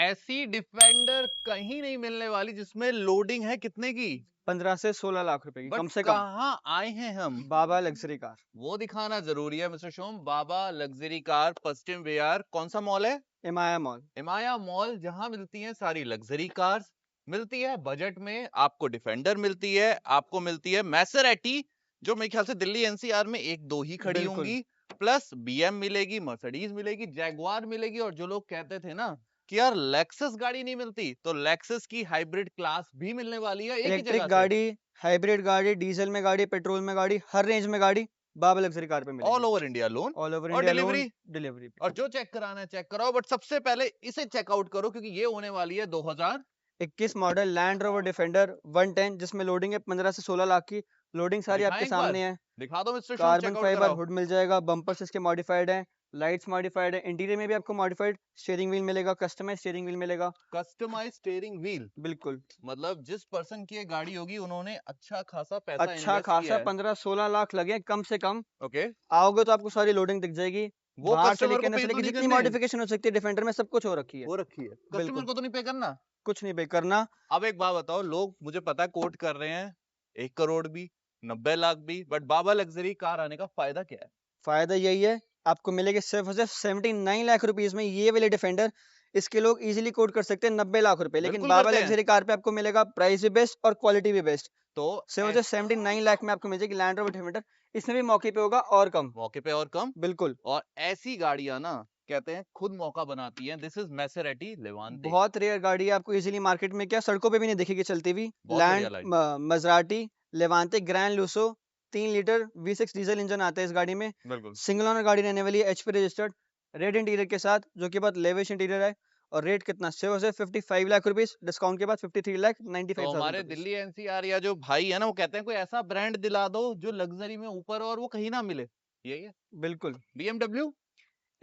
ऐसी डिफेंडर कहीं नहीं मिलने वाली जिसमें लोडिंग है कितने की? 15 से 16 लाख रुपए की बट कम से कम। कहाँ आए हैं हम? बाबा लग्जरी कार। वो दिखाना जरूरी है मिस्टर शोम। बाबा लग्जरी कार पश्चिम विहार, कौन सा मॉल है? एमाया मॉल। हिमाया मॉल, जहां मिलती हैं सारी लग्जरी कार्स। मिलती है बजट में, आपको डिफेंडर मिलती है, आपको मिलती है मैसेरेटी, जो मेरे ख्याल से दिल्ली एनसीआर में एक दो ही खड़ी बिल्कुल। होंगी। प्लस बीएम मिलेगी, मर्सिडीज मिलेगी, जैगवार मिलेगी। और जो लोग कहते थे ना कि यार लेक्सस गाड़ी नहीं मिलती, तो लेक्सस की हाइब्रिड क्लास भी मिलने वाली है एक ही इलेक्ट्रिक जगह से। गाड़ी, हाइब्रिड गाड़ी, डीजल में गाड़ी, पेट्रोल में गाड़ी, हर रेंज में गाड़ी बाबा लग्जरी कार पे मिलेगी। All over India loan all over और इंडिया लोन, डिलीवरी। डिलीवरी पे। और जो चेक कराना है चेक कराओ, बट सबसे पहले इसे चेकआउट करो क्योंकि ये होने वाली है 2000। 21 मॉडल लैंड रोवर डिफेंडर 110, जिसमें लोडिंग है 15 से 16 लाख की। लोडिंग सारी दिखाएं आपके एक बार, सामने है। दिखा दो mister Shom, carbon checkout fibre कराओ। हुड मिल जाएगा, बम्पर्स इसके मॉडिफाइड हैं, लाइट्स मॉडिफाइड है, इंटीरियर में भी आपको मॉडिफाइड स्टीयरिंग व्हील मिलेगा, कस्टमाइज स्टीयरिंग व्हील मिलेगा। कस्टमाइज स्टीयरिंग व्हील, बिल्कुल। मतलब जिस पर्सन की ये गाड़ी होगी उन्होंने अच्छा खासा पैसा अच्छा इन्वेस्ट खासा किया है। 15-16 लाख लगे कम से कम। ओके। आओगे तो आपको सारी लोडिंग दिख जाएगी। वो बाहर से कस्टमर लेके को अंदर पे से तो लेके नहीं जितनी करने, मॉडिफिकेशन हो सकती है डिफेंडर में सब कुछ हो रखी है। हो रखी है, कस्टमर बिल्कुल। को तो नहीं पे करना। कुछ नहीं पे करना। अब एक बात बताओ, लोग मुझे पता है कोट कर रहे हैं 1 करोड़ भी, 90 लाख भी, बट बाबा लग्जरी कार आने का फायदा क्या है? फायदा यही है, आपको मिलेगा सिर्फ और सिर्फ 79 लाख रुपीज में ये वाले डिफेंडर। इसके लोग इजीली कोट कर सकते हैं 90 लाख रुपए, लेकिन बिल्कुल बाबा करते हैं। लग्जरी कार पे आपको मिलेगा प्राइस भी बेस्ट और क्वालिटी भी बेस्ट। तो सिर्फ और सिर्फ 79 लाख में आपको मिल जाएगी लैंड रोवर डिफेंडर। इसमें भी मौके पे होगा और कम। मौके पे और कम। बिल्कुल। और ऐसी गाड़ियां ना, कहते हैं खुद मौका बनाती हैं। This is Maserati Levante. बहुत रेयर गाड़ी है, आपको इजीली मार्केट में क्या सड़कों पे भी नहीं दिखेगी चलती हुई। बहुत बढ़िया land line. Maserati Levante grand Lusso, 3 litre V6 diesel engine आता है इस गाड़ी में। बिल्कुल। सिंगल ओनर गाड़ी रहने वाली है, एचपी रजिस्टर्ड, रेड इंटीरियर के साथ, जो कि बहुत लेविश इंटीरियर है। और रेट कितना, सिर्फ और सिर्फ 55 लाख रुपीज, डिस्काउंट के बाद 53 लाख तो 95,000 हमारे रुपीज। दिल्ली एनसीआर या जो भाई है ना, वो कहते हैं कोई ऐसा ब्रांड दिला दो जो लग्जरी में ऊपर और वो कहीं ना मिले। यही है। बिल्कुल। BMW।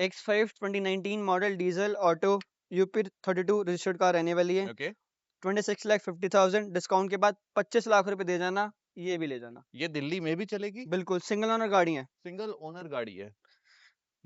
X5 2019 model diesel auto, UP 32 registered car रहने वाली है। ओके। 26,50,000 डिस्काउंट के बाद 25 लाख रुपए दे जाना, ये भी ले जाना। ये दिल्ली में भी चलेगी। बिल्कुल सिंगल ओनर गाड़ी है। सिंगल ओनर गाड़ी है।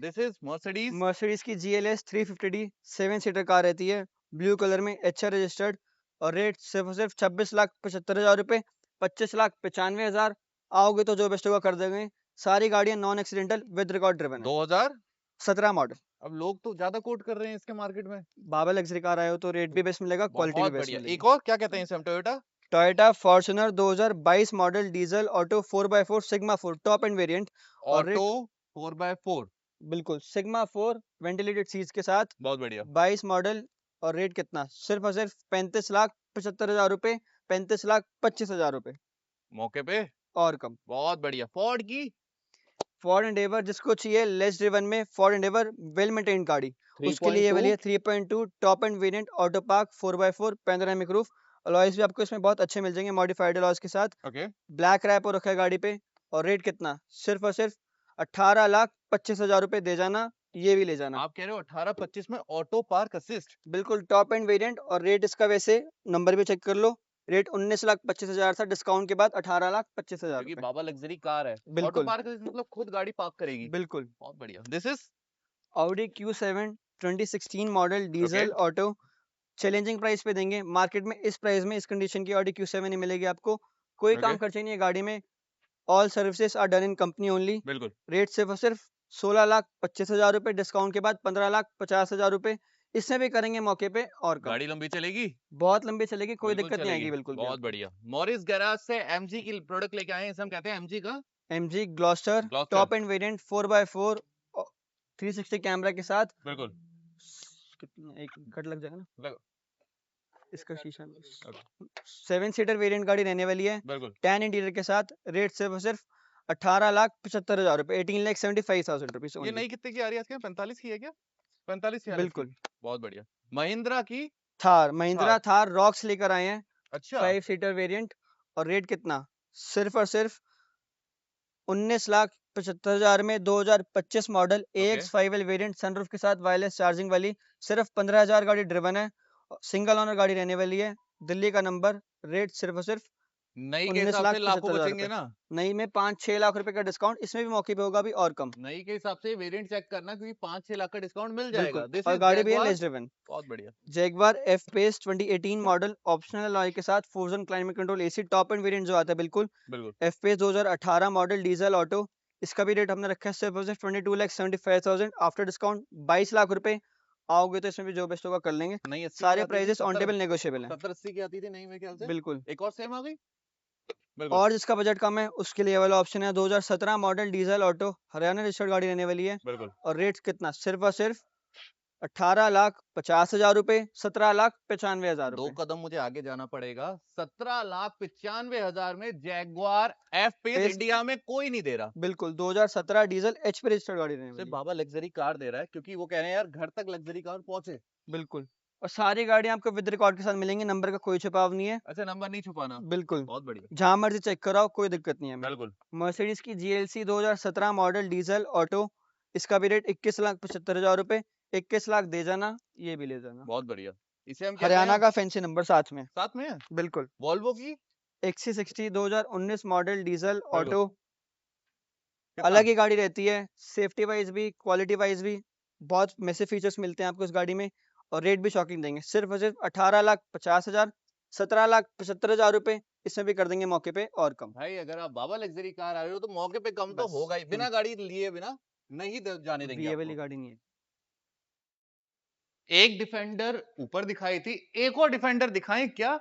This is Mercedes. मर्सिडीज की GLS 350D 7 सीटर कार रहती है, ब्लू कलर में, HR रजिस्टर्ड। और रेट सिर्फ और सिर्फ 26,75,000 रुपए, 25,95,000। आओगे तो जो बेस्ट होगा कर देंगे। सारी गाड़ियां non accidental with record driven है। 2000। 17 मॉडल। अब लोग तो ज्यादा कोट कर रहे हैं इसके मार्केट में। बाबा लग्जरी कार आए हो तो रेट भी बेस्ट मिलेगा, क्वालिटी भी बहुत बेस्ट बढ़िया। मिलेगी। एक और क्या कहते हैं इसे हम, Toyota. Toyota Fortuner 2022 model diesel auto 4x4 sigma 4 top end variant. और ऑटो रेट 4x4। बिल्कुल सिग्मा 4 वेंटिलेटेड सीट्स के साथ, बहुत बढ़िया। 22 मॉडल। और रेट कितना, सिर्फ और सिर्फ 35,75,000 रुपए, 35,25,000 रुपए मौके पे। और कम। बहुत बढ़िया। फोर्ड की फोर्ड एंडेवर, जिसको चाहिए लेस ड्रिवन में, फोर्ड एंडेवर वेल मेंटेन गाड़ी, उसके लिए ये 3.2। वाली है 3.2 top end variant auto park 4x4 panoramic roof. Alloys भी आपको इसमें बहुत अच्छे मिल जाएंगे मॉडिफाइड अलॉयज के साथ। ओके। ब्लैक रैप हो रखा है गाड़ी पे। और रेट कितना, सिर्फ और सिर्फ 18,25,000 रुपए दे जाना, ये भी ले जाना। आप कह रहे हो 18-25 में ऑटो पार्क असिस्ट। बिल्कुल टॉप एंड वेरिएंट। और रेट इसका वैसे नंबर भी चेक कर लो, रेट 19,25,000 था, डिस्काउंट के बाद 18,25,000 क्योंकि रुपए। बाबा लग्जरी कार है। ऑटो बिल्कुल। पार्क असिस्ट मतलब खुद गाड़ी पार्क करेगी। बिल्कुल। बहुत बढ़िया। This is Audi Q7 2016 model okay. Diesel auto, challenging price पे देंगे मार्केट में। इस प्राइस में इस कंडीशन की Audi Q7 नहीं मिलेगी आपको। कोई ओके। काम खर्चे नहीं है गाड़ी में, all services are done in company only. बिल्कुल। रेट सिर्फ और सिर्फ 16,25,000 रुपए, डिस्काउंट के बाद 15,50,000 रुपए। इसमें भी करेंगे मौके पे और कम। गाड़ी लंबी चलेगी। बहुत लंबी चलेगी, कोई बिल्कुल दिक्कत नहीं चलेगी। आएगी बिल्कुल भी बहुत आपको। बढ़िया। मॉरिस गैराज से एमजी की प्रोडक्ट लेके आए हैं, इसे हम कहते हैं एमजी का MG Gloster Gloster. Top end variant 4x4 360 camera के साथ। बिल्कुल। कितना, एक कट लग जाएगा ना लग- इसका शीशा में। ओके, 7 सीटर वेरिएंट गाड़ी रहने वाली है, बिल्कुल। 10 इंटीरियर के साथ। रेट सिर्फ और सिर्फ 18,75,000 रुपए, 18,75,000 रुपीज ये ओनली। नई कितने की आ रही है आज के, 45 की है क्या? 45-46 की। बिल्कुल। बहुत बढ़िया। महिंद्रा की थार, थार। महिंद्रा थार रॉक्स लेकर आए हैं, अच्छा। 5 सीटर वेरिएंट। और रेट कितना, सिर्फ और सिर्फ 19,75,000 में 2025 model okay. AX5L variant sunroof के साथ, वायरलेस चार्जिंग वाली। सिर्फ 15,000 गाड़ी ड्रिवन है, सिंगल ओनर गाड़ी रहने वाली है, दिल्ली का नंबर। रेट सिर्फ और सिर्फ नई के 19 हिसाब लाख से लाखों 75,000 बचेंगे रुपए। ना। नई में 5-6 लाख रुपए का डिस्काउंट, इसमें भी मौके पे होगा अभी और कम। नई के हिसाब से वेरिएंट चेक करना, क्योंकि 5-6 लाख का डिस्काउंट मिल बिल्कुल, जाएगा। दिस और इज गाड़ी भी है जैगवार। Less driven. बहुत बढ़िया। Jaguar F Pace 2018 model, optional alloy के साथ fusion climate control AC, top end variant जो आता है बिल्कुल। बिल्कुल F Pace 2018 model diesel auto, इसका भी रेट हमने रखा है सिर्फ और सिर्फ 22,75,000 आफ्टर डिस्काउंट 22 लाख रुपए। आओगे तो इसमें भी जो बेस्ट होगा कर लेंगे। नई 80 की सारे आती थी, प्राइजेस ऑन 70 टेबल नेगोशिएबल हैं। 70-80 की आती थी नई, मेरे ख्याल से। बिल्कुल। एक और सेम आ गई। बिल्कुल और जिसका बजट कम है उसके लिए ये वाला ऑप्शन है 2017 model diesel auto, Haryana registered गाड़ी रहने वाली है। बिल्कुल। और रेट कितना, सिर्फ और सिर्फ 18,50,000 रुपए, 17,95,000 दो रुपए। कदम मुझे आगे जाना पड़ेगा। 17,95,000 में Jaguar F pace pace India में कोई नहीं दे रहा। बिल्कुल 2017 डीजल एचपी रजिस्टर्ड गाड़ी रहने सिर्फ वाली है। बाबा लग्जरी कार दे रहा है, क्योंकि वो कह रहे हैं यार घर तक लग्जरी कार पहुंचे। बिल्कुल। और सारी गाड़ियां आपको विद रिकॉर्ड के साथ मिलेंगी, नंबर का कोई छुपाव नहीं है। अच्छा, नंबर नहीं छुपाना। बिल्कुल, बहुत बढ़िया। जहां मर्जी चेक कराओ, कोई दिक्कत नहीं है हमें। बिल्कुल मर्सिडीज की जीएलसी 2017 मॉडल डीजल ऑटो, इसका भी रेट 21,75,000 रुपए। 21 लाख दे जाना, ये भी ले जाना। बहुत बढ़िया। इसे हम कहते हरियाणा हैं, का फैंसी नंबर साथ में। साथ में है बिल्कुल। वॉल्वो की। XC60 2019 मॉडल डीजल बिल्कुल। ऑटो, कितना? अलग ही गाड़ी रहती है, सेफ्टी वाइज भी क्वालिटी वाइज भी बहुत मैसिव फीचर्स मिलते हैं आपको इस गाड़ी में। और रेट भी शॉकिंग देंगे, सिर्फ और सिर्फ 18,50,000, 17,75,000 रुपए। इसमें भी कर देंगे मौके पे और कम। भाई अगर आप बाबा लग्जरी कार आ रहे हो तो मौके पे कम तो बस होगा ही, बिना गाड़ी लिए बिना नहीं जाने देंगे ये वाली आपको। गाड़ी नहीं है। एक डिफेंडर ऊपर दिखाई थी, एक और डिफेंडर दिखाएं क्या?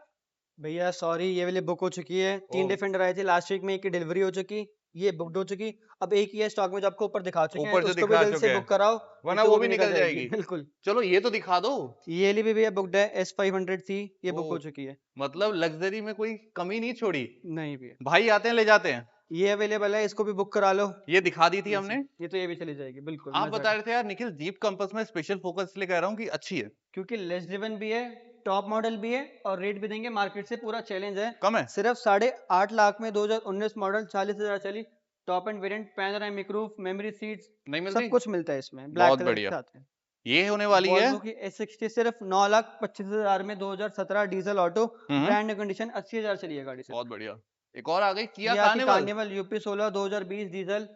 भैया सॉरी, ये वाली बुक हो चुकी है। 3 ओ, डिफेंडर आए थे लास्ट वीक में, एक की डिलीवरी हो चुकी, ये बुकड हो चुकी। अब एक ही है स्टॉक में जो आपको ऊपर दिखा चुके हैं, ऊपर जो उसको भी दिखा जल्द से चुके हैं, बुक कराओ, नहीं वरना तो वो वो भी भी निकल निकल जाएगी। जाएगी। बिल्कुल। चलो ये तो दिखा दो। ये वाली भी भैया बुकड है, S500 थी, ये बुक हो ओ, चुकी है। मतलब लग्जरी में कोई कमी नहीं छोड़ी। नहीं भैया, भाई आते हैं ले जाते हैं। ये अवेलेबल है, इसको भी बुक करा लो। ये दिखा दी थी ये हमने। ये तो ये भी चली जाएगी बिल्कुल, आप मैं बता रहे थे यार निखिल, जीप कंपस में स्पेशल फोकस इसलिए कह रहा हूँ कि अच्छी है। क्योंकि लेस ड्रिवन भी है, टॉप मॉडल भी है, और रेट भी देंगे मार्केट से पूरा चैलेंज है। कम है। सिर्फ 8.5 लाख में 2019 मॉडल, 40,000 चली, top end variant, panoramic roof, memory seats, नहीं सब मिलती। कुछ मिलता है इसमें, ब्लैक बहुत कलर के बढ़िया। साथ है। ये होने वाली है। वॉल्वो की S60 सिर्फ 9,25,000 में 2017 डीजल ऑटो, हम्म, ब्रांड न्यू कंडीशन, 80,000 चली है गाड़ी सिर्फ। बहुत बढ़िया। एक और आ गई, किया ये आती कार्निवल। कार्निवल यूपी 16 2020 डीजल,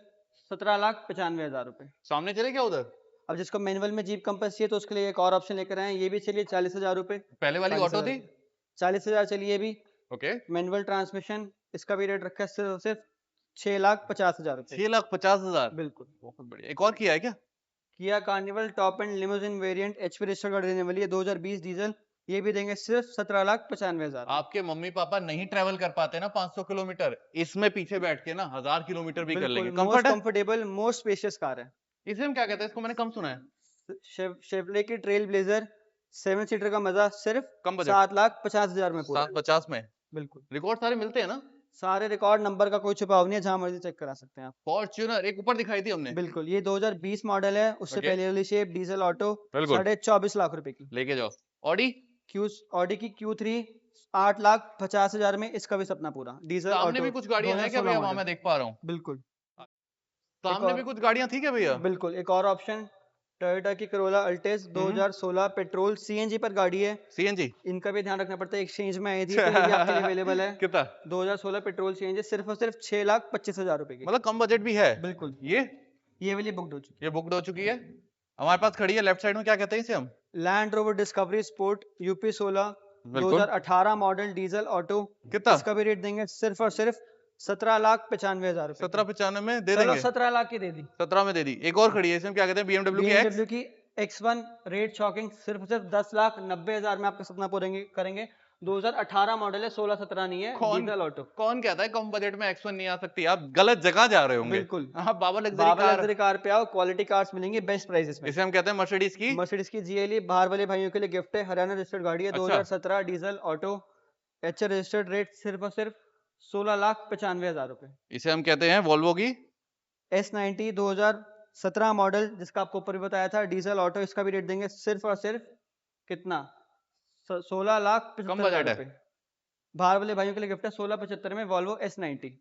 17,95,000 रुपए। सामने चले क्या उधर? अब जिसको मैनुअल में जीप कंपस चाहिए तो उसके लिए एक और ऑप्शन लेकर आए हैं, ये भी चलिए 40,000 रुपए। पहले वाली ऑटो 40,000 थी। 40,000 चलिए भी, ओके। मैनुअल ट्रांसमिशन, इसका भी रेट रखा है सिर्फ सिर्फ 6,50,000 रुपए। 6,50,000। बिल्कुल। बहुत बढ़िया। एक और किया है क्या? Kia Carnival top and limousine variant HP registered गाड़ी देने वाली है 2020 डीजल, ये भी देंगे सिर्फ 17,95,000। आपके मम्मी पापा नहीं ट्रेवल कर पाते ना 500 किलोमीटर, इसमें पीछे बैठ के ना 1000 किलोमीटर भी कर बिल्कुल, लेंगे। मोस्ट कंफर्ट है। कंफर्टेबल, मोस्ट स्पेशियस कार है। इसे हम क्या कहते हैं? इसको मैंने कम सुना है। शेवले की ट्रेल ब्लेजर 7 सीटर का मजा सिर्फ कम बजट। 7,50,000 में पूरा। 750 में। बिल्कुल, रिकॉर्ड सारे मिलते हैं ना। सारे रिकॉर्ड, नंबर का कोई छुपाव नहीं है, जहां मर्जी चेक करा सकते हैं आप। फॉर्च्यूनर एक ऊपर दिखाई थी हमने। बिल्कुल, ये 2020 मॉडल है, उससे ओके। पहले वाली शेप डीजल ऑटो, बिल्कुल। 24.5 लाख रुपए की। लेके जाओ। ऑडी। ऑडी की Q3 8,50,000 में, इसका भी सपना पूरा, डीजल सामने ऑटो, भी कुछ गाड़ियां हैं क्या 2016 भैया? वहां मॉडल। मैं देख पा रहा हूँ। बिल्कुल। एक सामने और, भी कुछ गाड़ियां थी क्या भैया? बिल्कुल एक और ऑप्शन, टोयोटा की करोला अल्टेस 2016 पेट्रोल सीएनजी पर गाड़ी है, सीएनजी। इनका भी ध्यान रखना पड़ता है, एक्सचेंज में आई थी तो ये भी आपके लिए अवेलेबल है। कितना? 2016 पेट्रोल सीएनजी, सिर्फ और सिर्फ 6,25,000 रुपए की। मतलब कम बजट भी है। बिल्कुल, ये वाली बुकड हो चुकी ये बुकड हो चुकी है। हमारे पास खड़ी है लेफ्ट साइड में, क्या कहते हैं इसे हम? है। Land rover discovery sport UP 16 बिल्कुल। 2018 मॉडल डीजल ऑटो, कितना? इसका भी रेट देंगे सिर्फ और सिर्फ 17,95,000 रुपए। 1795 में दे चलो देंगे। 17 लाख की दे दी। 17 में दे दी। एक और खड़ी है, इसे हम क्या कहते हैं? BMW की X। BMW की X1, रेट शॉकिंग, सिर्फ सिर्फ 10,90,000 में आपका सपना पूरा करेंगे। 2018 मॉडल है, 16-17 नहीं है, कौन डीजल ऑटो। कौन कहता है कम बजट में X1 नहीं आ सकती? आप गलत जगह जा रहे होंगे। बिल्कुल, आप बाबा लग्जरी बाबा कार। लग्जरी कार पे आओ, क्वालिटी कार्स मिलेंगी बेस्ट प्राइसेस में। इसे हम कहते हैं मर्सिडीज की। मर्सिडीज की GLE बाहर वाले भाइयों के लिए गिफ्ट है, हरियाणा रजिस्टर्ड गाड़ी है, अच्छा। 2017 diesel auto, H registered, rate सिर्फ और सिर्फ 16,95,000 रुपए। इसे हम कहते हैं वॉल्वो की। S90 2017 मॉडल, जिसका आपको ऊपर भी बताया था, डीजल ऑटो, इसका भी रेट देंगे सिर्फ और सिर्फ कितना, 16,75,000 बजट है। रुपए। बाहर वाले भाइयों के लिए गिफ्ट है 16,75 में वॉल्वो S90।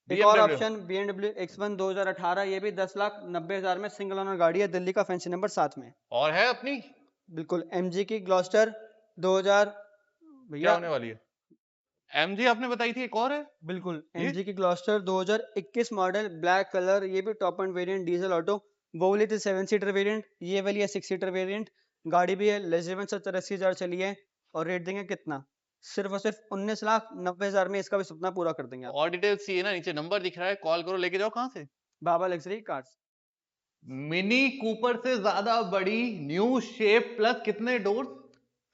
एक और BMW। ऑप्शन BMW X1 2018, ये भी 10,90,000 में, सिंगल ओनर गाड़ी है, दिल्ली का फैंसी नंबर साथ में। और है अपनी। बिल्कुल, MG की ग्लॉस्टर 2000, क्या भैया होने वाली है? एमजी आपने बताई थी, एक और है बिल्कुल ये? एमजी की ग्लॉस्टर 2021 मॉडल, ब्लैक कलर, ये भी top end variant, diesel auto. वो वाली थी 7 सीटर वेरिएंट, ये वाली है 6 सीटर वेरिएंट। गाड़ी भी है लेस देन 70-80 हज़ार चली है। और रेट देंगे कितना? सिर्फ और सिर्फ 19,90,000 में इसका भी सपना पूरा कर देंगे आप। और डिटेल्स चाहिए ना, नीचे नंबर दिख रहा है, कॉल करो, लेके जाओ। कहाँ से? बाबा लग्जरी कार्स। मिनी कूपर से ज्यादा बड़ी, न्यू शेप, प्लस कितने डोर्स?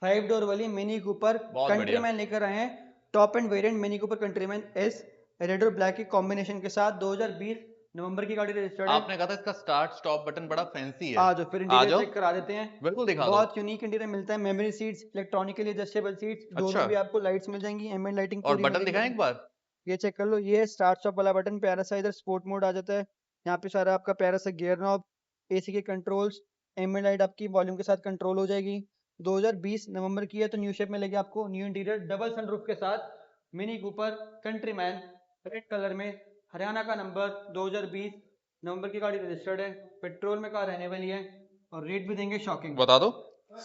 5 डोर वाली मिनी कूपर बहुत बढ़िया। कंट्रीमैन लेकर आए हैं। Top end variant mini Cooper countryman S, red और ब्लैक के कॉम्बिनेशन के साथ 2020 नवंबर की गाड़ी रजिस्टर्ड है। आपने कहा था इसका स्टार्ट स्टॉप बटन बड़ा फैंसी है। आ जाओ फिर आ इंटीरियर जाओ, चेक करा देते हैं। बिल्कुल दिखा दो। बहुत यूनिक इंटीरियर मिलता है। Memory seats, electronically adjustable seats, door अच्छा, में भी आपको लाइट्स मिल जाएंगी, एम्बिएंट लाइटिंग और पूरी बटन मिलेगी। दिखाएं एक बार। ये चेक कर लो, ये है स्टार्ट स्टॉप वाला बटन, प्यारा सा। इधर स्पोर्ट मोड आ जाता है, यहाँ पे सारा आपका प्यारा सा गियर नॉब, एसी के कंट्रोल्स, एम्बिएंट लाइट आपकी वॉल्यूम के साथ कंट्रोल हो जाएगी। 2020 नवंबर की है तो न्यू शेप में लेगी आपको। न्यू इंटीरियर डबल सनरूफ के साथ mini Cooper countryman red colour में, हरियाणा का नंबर, 2020 नवंबर की गाड़ी रजिस्टर्ड है। पेट्रोल में कार रहने वाली है। और रेट भी देंगे शॉकिंग, बता दो।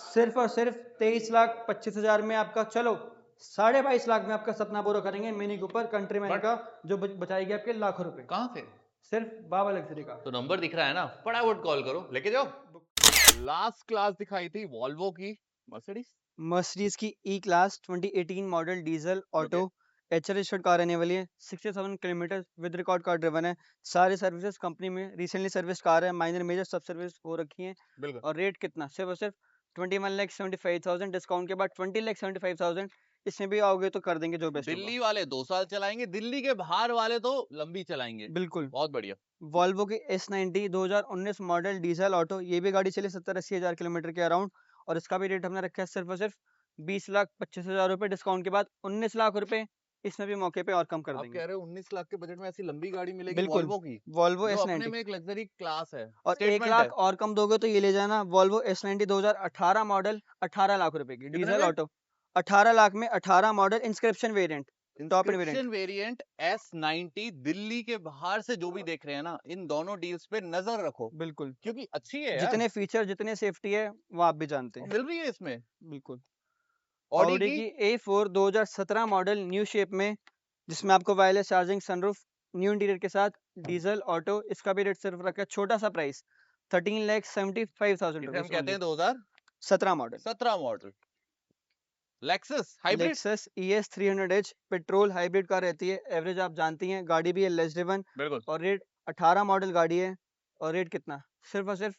सिर्फ और सिर्फ 23,25,000 में आपका, चलो 22.5 लाख में आपका सपना पूरा करेंगे मिनी कूपर कंट्रीमैन बट का, जो बचाएगी आपके लाखों रुपए। कहाँ से? सिर्फ बाबा लग्जरी का। तो नंबर दिख रहा है ना, फटाफट कॉल करो, लेके जाओ। लास्ट क्लास दिखाई थी वॉल्वो की, मर्सिडीज। मर्सिडीज की E class 2018 model, diesel auto, H registered car रहने वाली है। 67 kilometre with record car driven है। सारी सर्विसेज कंपनी में रिसेंटली सर्विस कार है, माइनर मेजर सब सर्विस हो रखी है। बिल्कुल। और रेट कितना? सिर्फ और सिर्फ 21,75,000 डिस्काउंट के बाद 20,75,000। इसमें भी आओगे तो कर देंगे जो बेस्ट होगा। दिल्ली वाले 2 साल चलाएंगे, दिल्ली के बाहर वाले तो लंबी चलाएंगे। बिल्कुल। बहुत बढ़िया। वॉल्वो की S90 2019 मॉडल, डीजल ऑटो, ये भी गाड़ी चली 70-80 हज़ार किलोमीटर के अराउंड। और इसका भी रेट हमने रखा है सिर्फ और सिर्फ 20,25,000 रुपए, डिस्काउंट के बाद 19 लाख रुपए इसमें भी मौके पे और कम कर आप देंगे। कह रहे हो 19 लाख के बजट में ऐसी लंबी गाड़ी मिलेगी बिल्कुल, वॉल्वो की, वॉल्वो जो अपने S90। में एक लग्जरी क्लास है, और 1 स्टेटमेंट लाख है। और कम दोगे तो ये ले जाना, वॉल्वो S90 2018 मॉडल, 18 लाख रुपए की, कितने डीजल में? ऑटो। 18 लाख में 18 model, inscription variant, top end variant. Inscription variant S90, Delhi के बाहर से जो भी देख रहे हैं ना, इन दोनों डील्स पे नजर रखो, बिल्कुल, क्योंकि अच्छी है यार। जितने फीचर जितने सेफ्टी है वो आप भी जानते और हैं। मिल रही है इसमें। बिल्कुल। ऑडी ऑडी की की A4 2017 मॉडल, न्यू शेप में, जिसमें आपको wireless charging, sunroof, new interior के साथ, डीजल ऑटो। इसका भी रेट सिर्फ रखा है छोटा सा प्राइस, 13,75,000 इसे हम रुपीज कहते ओनली। हैं 2017 17 model. Model Lexus hybrid. Lexus ES 300H petrol hybrid car रहती है, एवरेज आप जानती हैं, गाड़ी भी है लेस ड्रिवन। बिल्कुल। और रेट 18 मॉडल गाड़ी है। और रेट कितना? सिर्फ और सिर्फ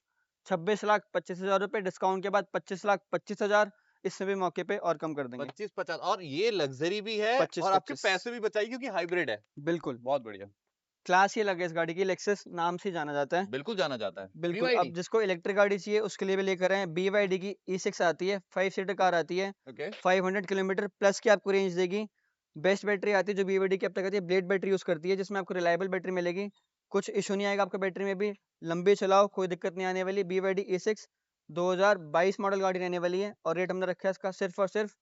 26,25,000 रुपए, डिस्काउंट के बाद 25,25,000। इसमें भी मौके पे और कम कर देंगे। 25-50, और ये लग्जरी भी है, और आपके 25-25 पैसे भी बचाएगी क्योंकि हाइब्रिड है। बिल्कुल। बहुत बढ़िया। क्लास ही अलग है इस गाड़ी की, लेक्सस नाम से जाना जाता है। बिल्कुल जाना जाता है। बिल्कुल। BYD। अब जिसको इलेक्ट्रिक गाड़ी चाहिए उसके लिए भी लेकर आए हैं। BYD की E6 आती है, 5 सीटर कार आती है, ओके। 500 किलोमीटर प्लस की आपको रेंज देगी। बेस्ट बैटरी आती है जो BYD की अब तक आती है, ब्लेड बैटरी यूज करती है, जिसमें आपको रिलायबल बैटरी मिलेगी। कुछ इशू नहीं आएगा आपका बैटरी में भी, लंबी चलाओ कोई दिक्कत नहीं आने वाली। BYD E6 2022 मॉडल गाड़ी रहने वाली है। और रेट हमने रखा है इसका सिर्फ और सिर्फ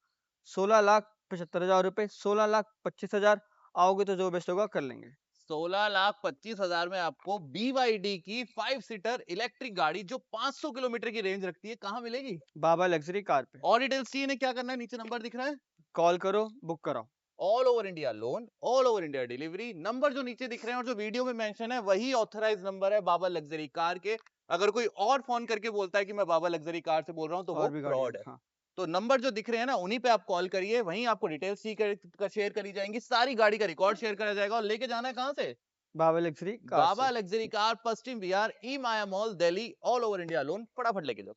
16,75,000 रुपए, 16,25,000। आओगे तो जो बेस्ट होगा कर लेंगे। 16,25,000 में आपको BYD की 5 सीटर इलेक्ट्रिक गाड़ी, जो 500 किलोमीटर की रेंज रखती है, कहाँ मिलेगी? बाबा लग्जरी कार पे। और डिटेल्स चाहिए, क्या करना है, नीचे नंबर दिख रहा है, कॉल करो, बुक कराओ। All over India loan, all over India delivery. Number जो नीचे दिख रहे हैं और जो वीडियो में मेंशन है, वही ऑथराइज नंबर है बाबा लग्जरी कार के। अगर कोई और फोन करके बोलता है कि मैं बाबा लग्जरी कार से बोल रहा हूँ, तो वो और भी गाड़ियाँ फ्रॉड है। हाँ। तो नंबर जो दिख रहे हैं ना, उन्हीं पे आप कॉल करिए, वहीं आपको डिटेल्स शेयर करी जाएंगी, सारी गाड़ी का रिकॉर्ड शेयर करा जाएगा। और लेके जाना है कहाँ से? बाबा लग्जरी कार बाबा से। Luxury car, Paschim Vihar, E Maya mall, Delhi, all over India loan. फटाफट लेके जाओ।